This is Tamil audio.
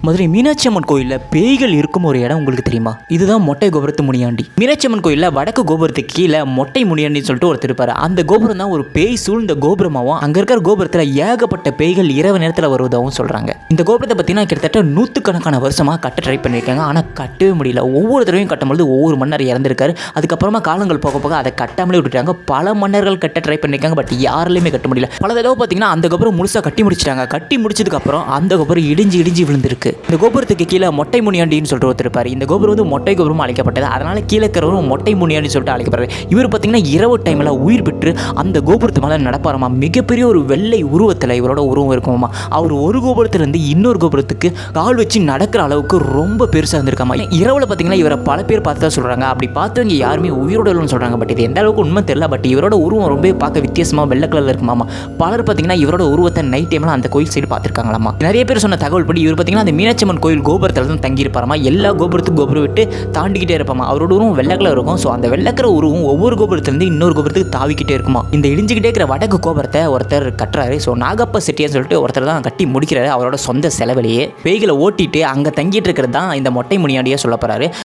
மதுரை மீனாட்சி அம்மன் கோயிலில் பேய்கள் இருக்கும் ஒரு இடம் உங்களுக்கு தெரியுமா? இதுதான் மொட்டை கோபுரத்து முனியாண்டி. மீனாட்சி அம்மன் கோயிலில் வடக்கு கோபுரத்துக்கு கீழே மொட்டை முனியாண்டின்னு சொல்லிட்டு ஒருத்தர் இருப்பார். அந்த கோபுரம் தான் ஒரு பேய் சூழ்ந்த கோபுரமாகவும் அங்கே இருக்கிற கோபுரத்தில் ஏகப்பட்ட பேய்கள் இரவு நேரத்தில் வருவதாகவும் சொல்கிறாங்க. இந்த கோபுரத்தை பார்த்தீங்கன்னா கிட்டத்தட்ட நூற்றுக்கணக்கான வருஷமாக கட்ட ட்ரை பண்ணியிருக்காங்க. ஆனால் கட்டவே முடியல. ஒவ்வொரு தடவையும் கட்டும்பொழுது ஒவ்வொரு மன்னர் இறந்துருக்காரு. அதுக்கப்புறமா காலங்கள் போக போக அதை கட்டாமலே விட்டுட்டாங்க. பல மன்னர்கள் கட்ட ட்ரை பண்ணியிருக்காங்க. பட் யாராலையுமே கட்ட முடியல. பல தடவை பார்த்தீங்கன்னா அந்த கோபுரம் முழுசாக கட்டி முடிச்சிட்டாங்க. கட்டி முடிச்சதுக்கப்புறம் அந்த கோபுரம் இடிஞ்சு விழுந்திருக்கு. இந்த கோபுரத்துக்கு கீழே மொட்டை முனியாண்டின்னு சொல்லிட்டு ஒருத்தர் இருப்பார். இந்த கோபுரம் வந்து மொட்டை கோபுரம் அழைக்கப்பட்டது. அதனால கீழே இருக்கிறவரும் மொட்டை முனியாண்டி சொல்லிட்டு அழைக்கப்படுறாரு. இவர் பார்த்தீங்கன்னா இரவு டைமில் உயிர் பெற்று அந்த கோபுரத்து மேலே நடப்பாராமா. மிகப்பெரிய ஒரு வெள்ளை உருவத்தில் இவரோட உருவம் இருக்குமாமா. அவர் ஒரு கோபுரத்திலிருந்து இன்னொரு கோபுரத்துக்கு கால் வச்சு நடக்கிற அளவுக்கு ரொம்ப பெருசாக இருந்திருக்காமா. இரவுல பார்த்தீங்கன்னா இவரை பல பேர் பார்த்து தான் சொல்கிறாங்க. அப்படி பார்த்தவங்க யாருமே உயிரோட இல்லைன்னு சொல்கிறாங்க. பட் இது எந்த அளவுக்கு உண்மை தெரியல. பட் இவரோட உருவம் ரொம்ப பார்க்க வித்தியாசமாக வெள்ளை கலரில் இருக்குமாமா. பலர் பார்த்தீங்கன்னா இவரோட உருவத்தை நைட் டைமில் அந்த கோயில் சைடு பார்த்துருக்காங்களாமா. நிறைய பேர் சொன்ன தகவல் படி இவர் பார்த்தீங்கன்னா அந்த மீனாட்சி அம்மன் கோயில் கோபுரத்தில் தான் தங்கியிருப்பாராமா. எல்லா கோபுரத்துக்கும் கோபுரம் விட்டு தாண்டிக்கிட்டே இருப்பாமா. அவரோட உருவம் வெள்ளை கலர் இருக்கும். ஸோ அந்த வெள்ளக்கிற உருவம் ஒவ்வொரு கோபுரத்துலேருந்து இன்னொரு கோபுரத்துக்கு தாவிக்கிட்டே இருக்குமா. இந்த இடிஞ்சிக்கிட்டே இருக்கிற வடக்கு கோபுரத்தை ஒருத்தர் கட்டுறாரு. ஸோ நாகப்ப செட்டியான்னு சொல்லிட்டு ஒருத்தர் தான் கட்டி முடிக்கிறாரு. அவரோட சொந்த செலவிலேயே பேய்களை ஓட்டிட்டு அங்கே தங்கிட்டு இருக்கிறது தான் இந்த மொட்டை முனியாண்டியாக சொல்ல போறாரு.